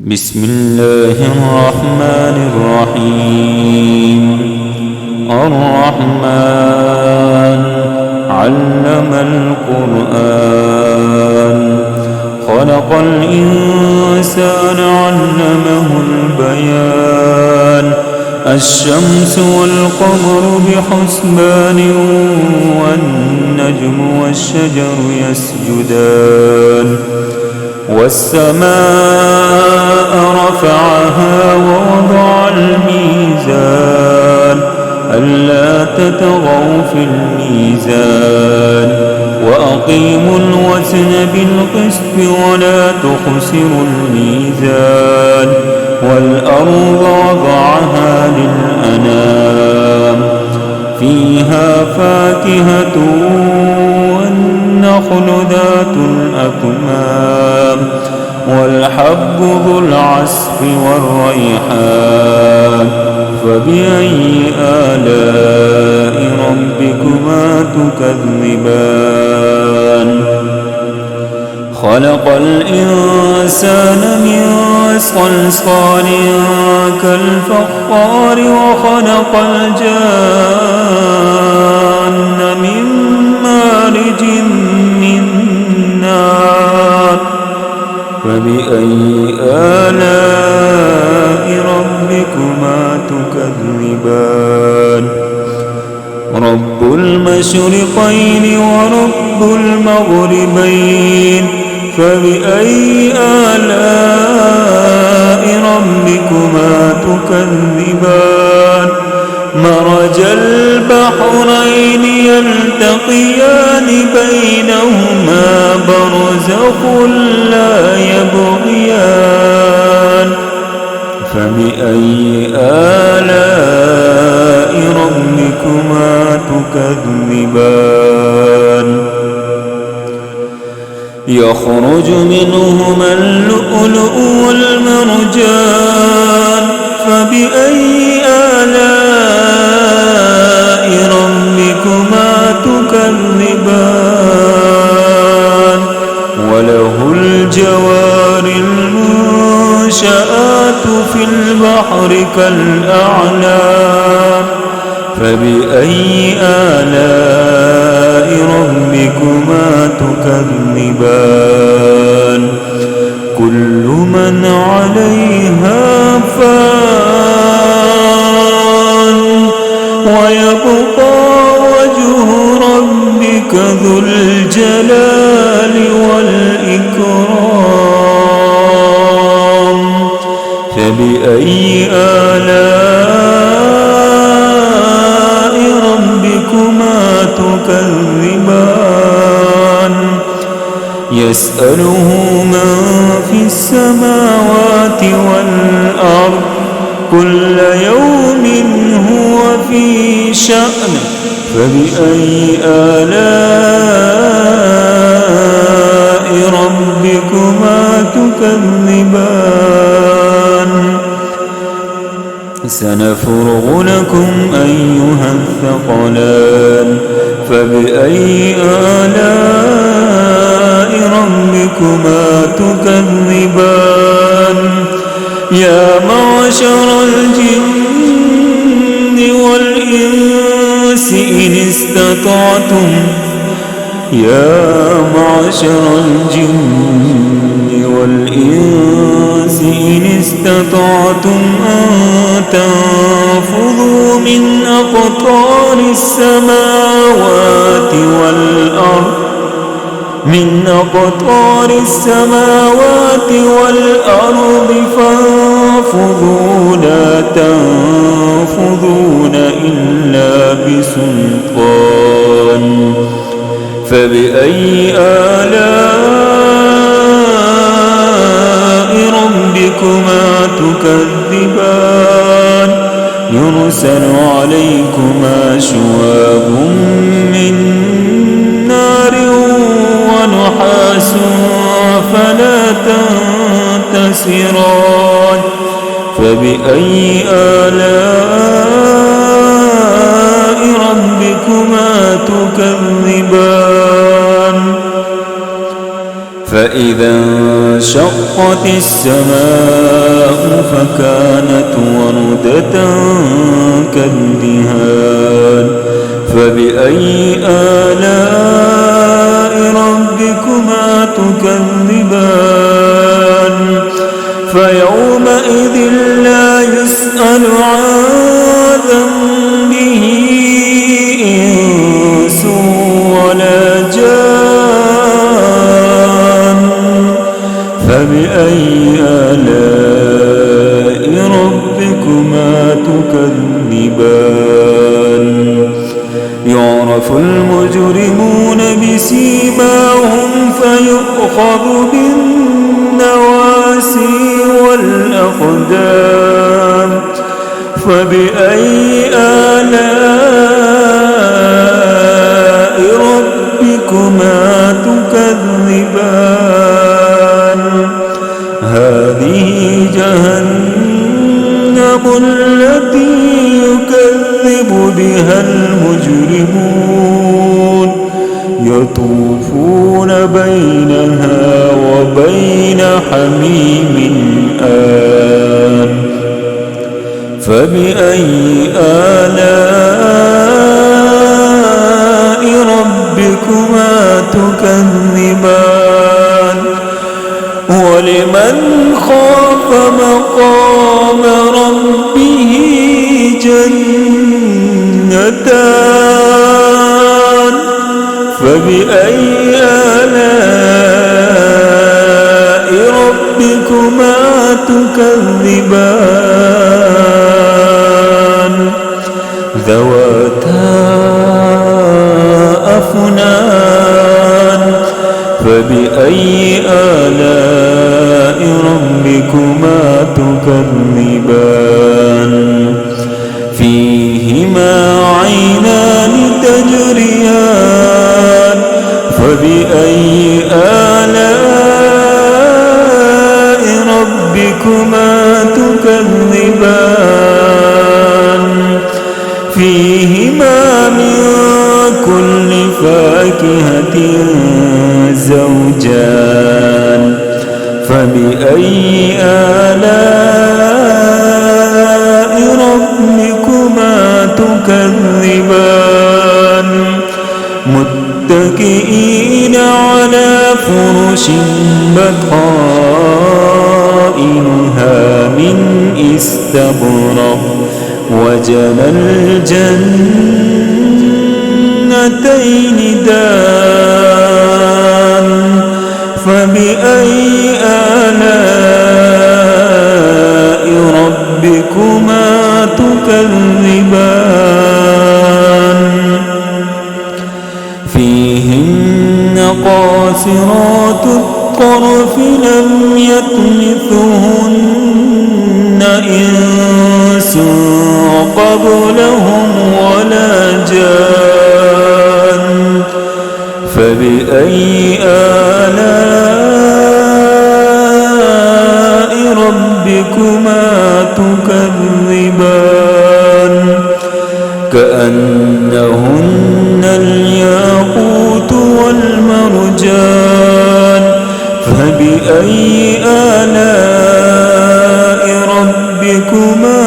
بسم الله الرحمن الرحيم. الرحمن علم القرآن خلق الإنسان علمه البيان. الشمس والقمر بحسبان والنجم والشجر يسجدان. والسماء رفعها ووضع الميزان ألا تطغوا في الميزان وأقيموا الوزن بالقسط ولا تخسروا الميزان. والأرض وضعها للأنام فيها فاكهة والنخل ذات الأكمام والحب ذو العصف والريحان. فبأي آلاء ربكما تكذبان؟ خلق الإنسان من صلصال كالفخار وخلق الجان من مارج من نار. فبأي آلاء ربكما تكذبان؟ رب المشرقين ورب المغربين. فبأي آلاء ربكما تكذبان؟ مرج البحرين يلتقيان بينهما برزخ لا يبغيان. فبأي آلاء ربكما تكذبان؟ يخرج منهما اللؤلؤ والمرجان. فبأي آلاء ربكما تكذبان؟ وله الجوار المنشآت في البحر كالأعلام. فبأي آلاء ربكما تكذبان؟ كل من عليها فان ويبقى وجه ربك ذو الجلال والإكرام. فبأي آلاء ربكما تكذبان؟ يسأله من في السماوات والأرض كل يوم هو في شأن. فبأي آلاء ربكما تكذبان؟ سنفرغ لكم أيها الثقلان. فبأي آلاء ربكما تكذبان؟ يا معشر الجن والإنس إن استطعتم أن تنفذوا من أقطار السماوات والأرض فانفذوا لا تنفذون إلا بسلطان. فبأي آلاء ربكما تكذبان؟ يرسل عليكما شواظ من نار ونحاس فلا تنتصران. فبأي آلاء ربكما تكذبان؟ فإذا انشقت السماء فكانت وردة كالدهان فبأي آلاء ربكما تكذبان فيومئذ لا يسأل عن ذنبه إنس ولا جان فبأي آلاء ربكما تكذبان يعرف المجرمون بسيماهم فيؤخذ بالنواسي والأقدام فبأي آلاء ربكما تكذبان هذه جهنم التي يكذب بها المجرمون يطوفون بينها وبين حميم آن فبأي آلاء ربكما تكذبان ولمن خاف مقام ربه جنتان فبأي آلاء ربكما تكذبان ذواتا أفنان فبأي آلاء ربكما تكذبان فيهما عينان تجريان فبأي آلاء ربكما تكذبان فيهما من كل فاكهة زوجان فبأي آلاء ربكما تكذبان متكئين على فرش بطائنها من استبرق وجنى الجنتين دان فبأي آلاء ربكما تكذبان فيهن قاصرات الطرف لم يطمثهن إنس قبلهم ولا جان فبأي آلاء ربكما تكذبان كأنهن الياقوت والمرجان فبأي آلاء ربكما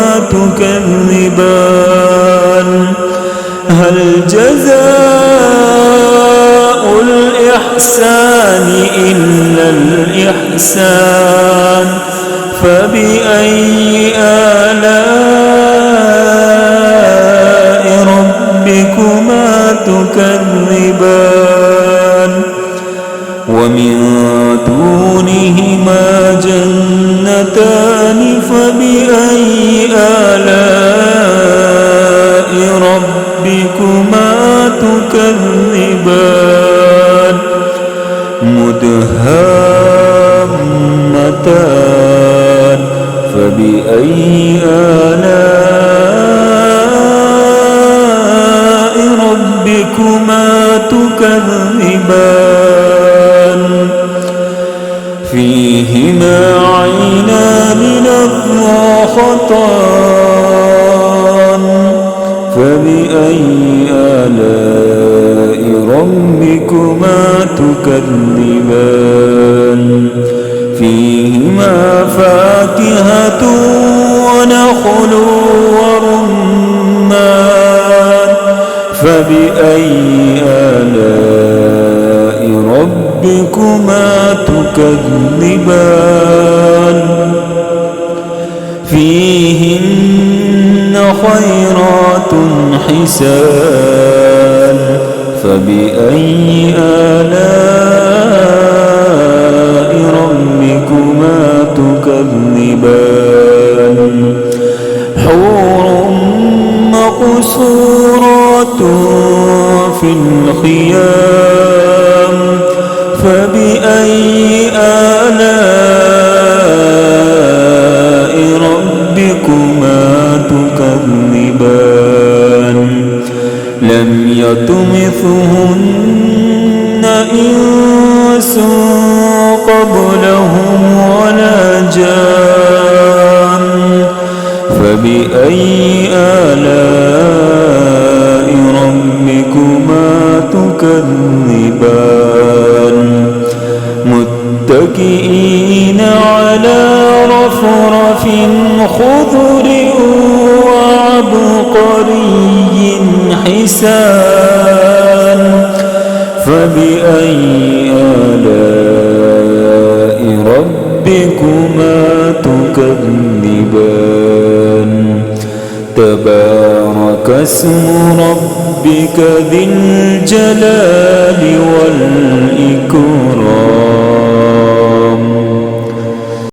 تكذبان هل جزاء الإحسان إلا الإحسان فبأي آلاء ربكما تكذبان ومن دونهما جنتان فبأي آلاء ربكما تكذبان مدهامتان فبأي آلاء ربكما تكذبان فيهما عينان نضاختان فبأي آلاء ربكما تكذبان فيهما فاكهة ونخل ورمان فبأي آلاء ربكما تكذبان فيهن خيرات حسان فبأي آلاء ربكما تكذبان حور مقصورات في الخيام فبأي آلاء ربكما تكذبان لم يطمثهن إنس قبلهم ولا جان فبأي آلاء ربكما تكذبان متكئين على رفرف خضر وعبقري حسان فبأي آلاء ربكما تكذبان تبارك اسم ربك ذي الجلال والإكرام